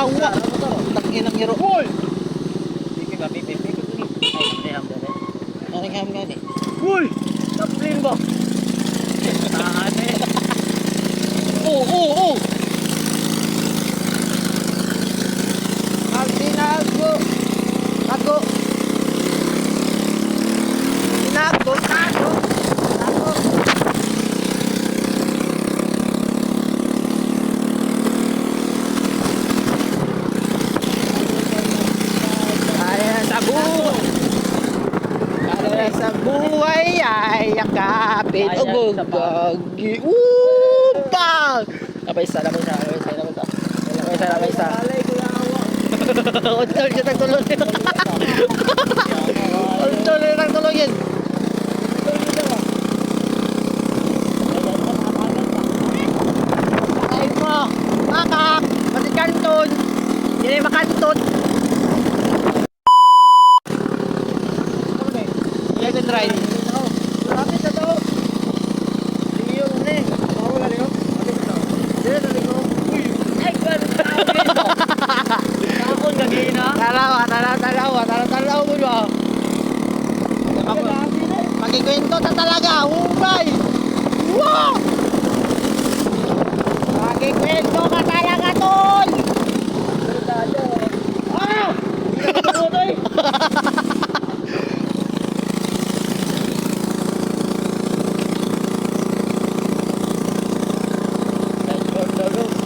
Tawa. Takinang iro. Hoy! Pipi ba? Pipi ko ni. Ay, ham dali. Anong ham nga ni? Hoy! Taplin ba? Tahan eh. Oh. Ang tinago. Tago. Tinago. Tago. Sa buhay ay yakapin ugugagi upang labay sa Untol siya nagtulogin Untol siya nagtulogin Ay mo makak pati kanton hindi makanton Let it ride. Lapit na to. Iyo ni. Mawala ni ko. Dire na ko. Uy. Ay, gan. Takon gagina. Taraw mo ba? Magikwento ta talaga, hubay. Wow! Magikwento ka talaga, tol. Ah!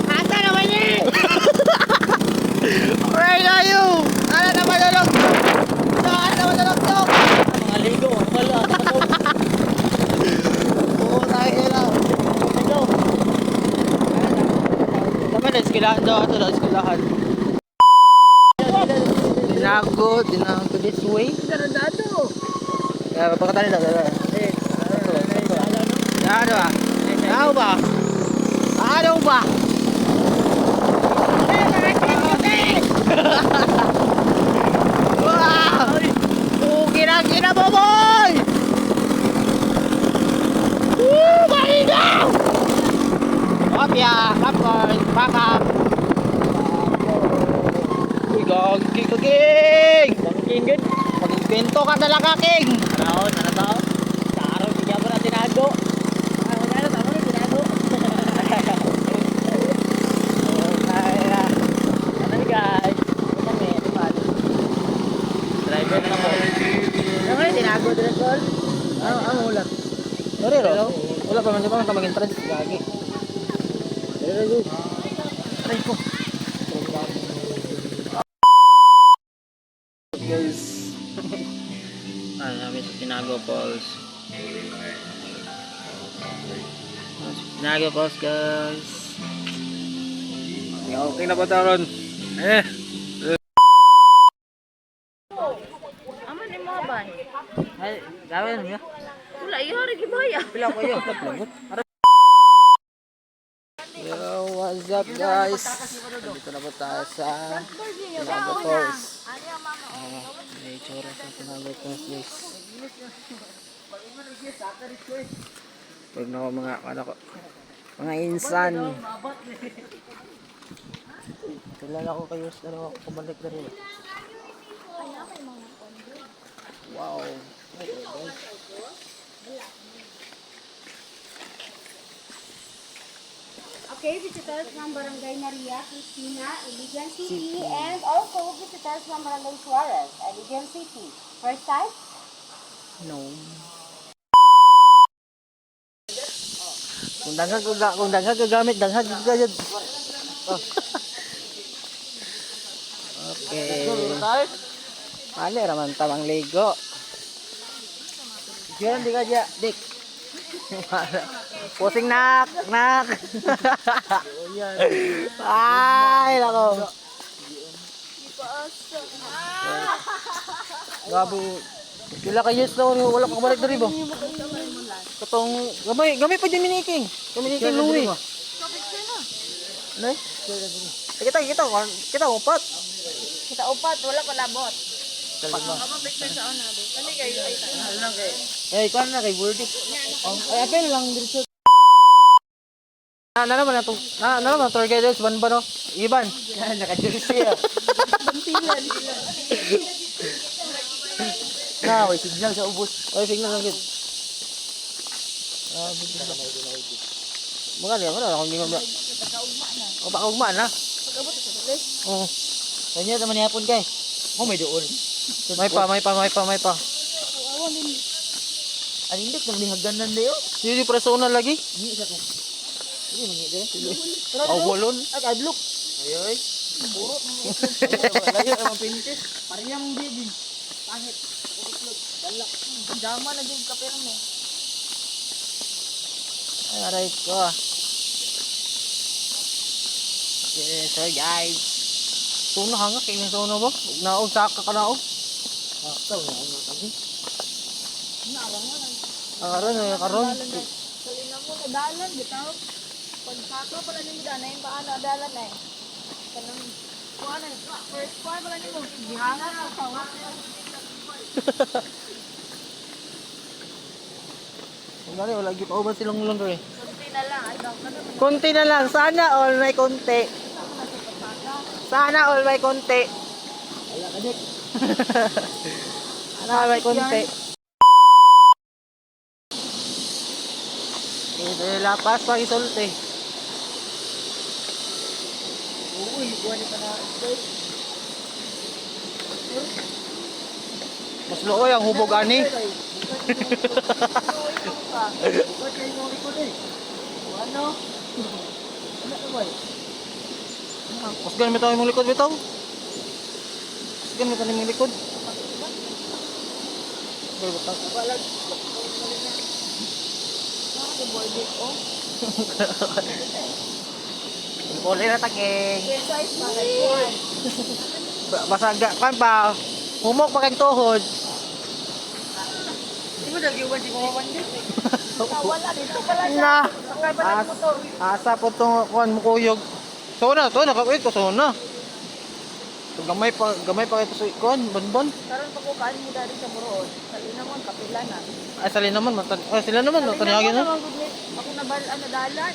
Asa naman eh! Where are you? Ano naman nalog? Saan naman nalog to? Mga ligo, wala. Oo, tayo lang. Hello. Tama na, iskilahan daw ito daw, iskilahan. Dinago this way. Ganandado. Kaya, pagkatali daw. Eh, Ano ba? Ano ba? Ano ba? Wow! Kira mo, boy! Woo! Marigaw! Kopya, popcorn, backup. Uy, gagi ka, King! Bangking good. Pag-invento ka talaga, King! Ano tao? Sa araw, hindi mo na tinago. Ano, tama na tinago. Ano guys? Kami, driver na ako. Ano nga tinago din tol? Ang ulat. Sorry, Ro. Wala pa man, di ba man mag-entrance? Gagi. Aray ko. Guys. Ano namin sa Tinago Falls. Tinago Falls, guys. Okay na ba taron? Aman ni mo ba? Ay, gawin niyo. Wala iyo rin gibaya. Pila ko yun. Yo, what's up, guys? Dito na po tayo sa Tinago Falls. May tsura sa Tinago Falls, guys. Pag na mga mga insan. Kilala ko kayo sa kumalik na rin. Wow. Okay, visitors from Barangay Maria, Cristina, Iligan City, and also visitors from Barangay Suarez, Iligan City. First time? No. Kung dangag gagamit, dangag gagad. Oh. Okay. Mali raman tamang Lego. Diyan di ka dia, dik. Pusing nak. Ay, nako. Gabi. Kila ka yes daw wala ka balik diri ba? Katong gamay pa din miniking. Miniking Louis. Ano? Kita upat. Kita upat, wala ko labot. Kalima. Ako picture sa una. Kani kayo ay tayo. Eh, ikaw na kay Wordy. Ay, apel lang dito. Naman na itong, naman tour guide sa Banban, no? Iban. Naka-jersey ah. Na, may signal sa ubos. Ay, signal lang gid. Mga niya, wala akong gingawa. O, baka ugma na. Oo. Kanya naman yapon kay. Oh, may doon. May pa. Ano hindi ko ni hagdanan dayo? Hindi personal lagi. Ni isa ko. Ini mangi dire. Aw, bolon. Ay, adlok. Ayoy. Puro. Layo ang pintis. Parehang baby. Pangit. Dalak. Dama na din kapirme. Ay, aray ko. Yes, sir, guys. Tuna hanga, kailan sa una ba? Naog, saka ka naog. Taw na ano kasi. Karon. Salina mo na dalan bitaw. Pagkako pala ni dana yung paano dalan eh. Kanang kuan first part pala ni mo gihangan ang tawa. Wala gyud pa ba silang laundry? Kunti na lang ay daw kada Konti na lang, sana all may konti. Sana all may konti. Wala ka dik. Sana all may konti. Ito lapas pa isulti. Uy, buwan pa na. Mas looy ang hubog ani. Bukan kayo mo likod eh. Ano? Ano ka boy? Kusgan mo tayo mong likod bitaw. Kusgan mo tayo mong likod. Balag. Puli na taging. size pa kay kuan. Basag kan pa. Humok pa kang tuhod. Di mo nagyuban si Kuwan din. Wala dito pala siya. Na. Sakay pa ng motor. Asa po itong kuhan mo kuyog. Sona, to nakawit ko sona. Gamay pa ito sa kuhan, bonbon. Karon pa ko kaan mo dali sa Buroon. Salina mo kapila na. Ay sila naman, sila naman, matanyagin na. Ako na balaan na dalan.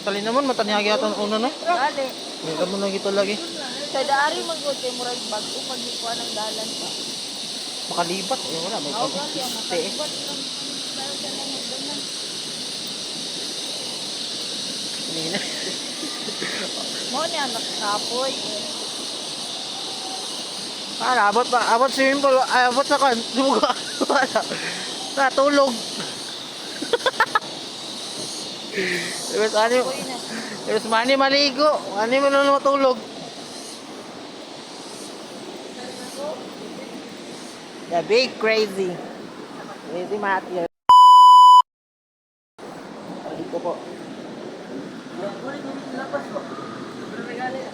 Sila naman, matanyagin ato ng una no. Dali. May kamo na gito lagi. Sa daari magod kay murag bago pag ikuan ang dalan pa. Makalibat, eh wala, may Ako gali ang pagkite eh. makalibat ng dalan sa mga ganyan. Kanina. Mo ni anak kapoy. Para, abot swimming pool, ay, abot sa kan, duga. Wala. Natulog. Tapos ano, Koy na. tapos mani maligo, mani mo na matulog. The big crazy. Crazy Matthew. Dito po.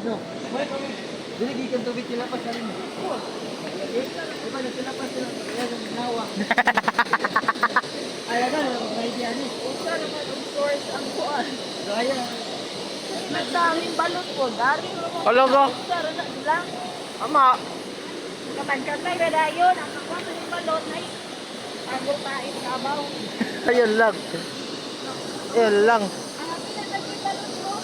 No. Dili gikan tubig sila pa sa rin. Iba na sila pa sila. Kaya sa nawa. Ay, ano, may idea ni. Usa naman ang source ang kuan. Kaya, Nagdaming balot po. Dari mo. Alaga. Usa ra na lang. Ama. Kapag-kapag na dayon. Ang kakwasa ng balot ay agol tain kabaw. Ayun lang. Ayun lang. Ang pinagdaging balot mo.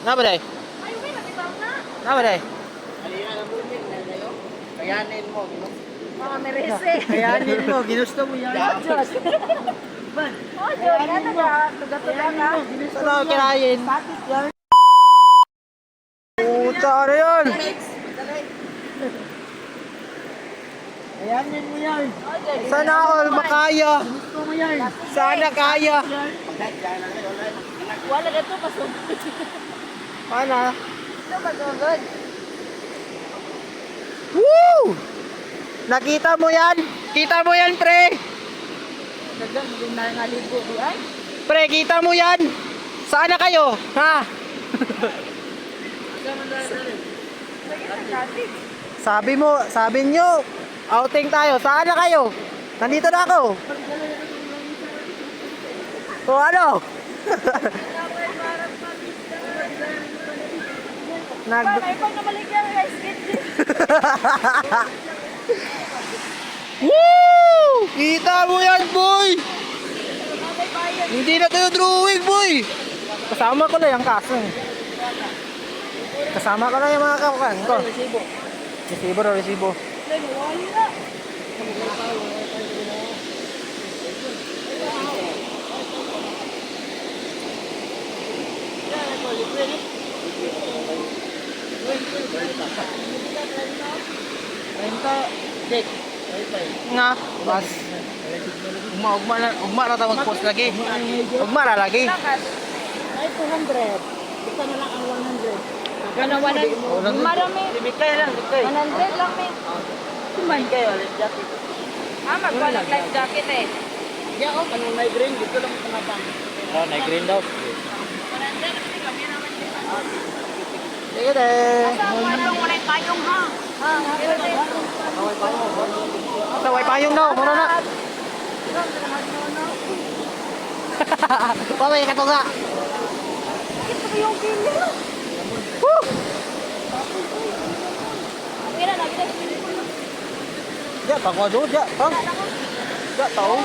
Na ba day? Ay, may nabitaw na. Na ba day? halina na mo din. Kayanin mo. Mga merese. Kayanin mo. Ginusto mo yan. Diyos. Man. Oh, Diyos. Ano ka? Tuga-tuga ka. Saan ako kinain? Puta, ano yun? Kayanin mo yan. Oh, Diyos. Sana all makaya. Gusto mo yan. Sana kaya. Wala na ito. Pasok. Paano? Ito magagod. Woo! Nakita mo yan? Kita mo yan, pre? Dagan, maging nangaligo di ay. Pre, kita mo yan? Saan na kayo? Ha? Sige na, Kati. Sabi nyo, outing tayo. Saan na kayo? Nandito na ako. O ano? Nag... Ay, pag nabalik yan, rice kit din. Woo! Kita mo yan, boy! Hindi na tayo drawing, boy! Kasama ko na yung kaso. Kasama ko na yung mga kakukan ko. Resibo raw, resibo. Nga, mas ugma na tawag post lagi. Ugma na lagi. Ay, 200. Ito na lang ang 100. Ano, 100? Marami. 100 lang, may. Kumain kayo, let's jacket. Magkuha ng life jacket eh. Yeah, oh, kanang may green, dito lang kanapang. Oh, na-green daw. 100, kasi kami naman dito. Sige de. Wala tayong ha. Saway payong daw, mura na. Pamay ka to nga. Ito yung kilo. Woo! Mira, nakita ko yung Ya, pangko do, ya, pang. Ya, tao.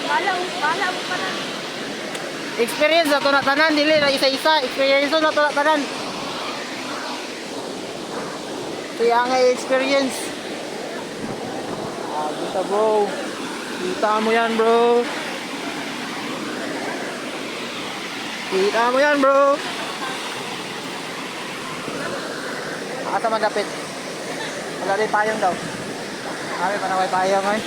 Kala mo pa na. Experience na to na tanan, dili na isa-isa. Experience na to na tanan. Kaya nga experience. Kita bro. Kita mo yan bro. Kita mo yan bro. Asa man dapit. Wala rin payong daw. Kami pa na may payong ay.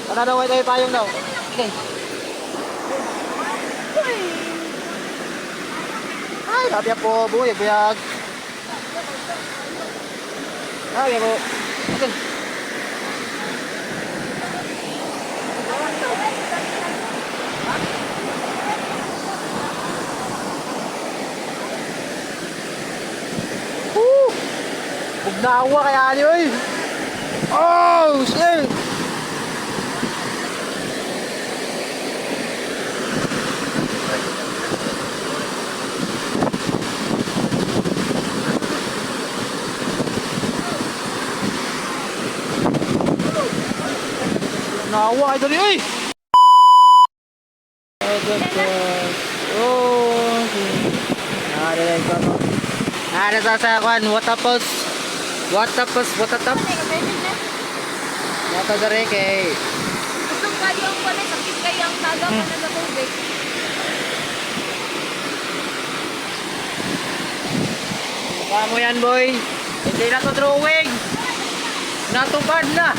Wala daw ay tayo payong daw. Okay. Ay, sabi po, buhay, buyag. Sabi po. Okay. Woo! Bugnawa kaya niyo eh. Oh, shit! Nawa ay dali eh. Oh, ada sa kwan, watapos. Watapos, watatap. Wata dere kay. Gusto kayo ang pala, sakit kayo ang tagaw na sa tubig. Mukha mo yan boy. Hindi na to drawing. Natupad na.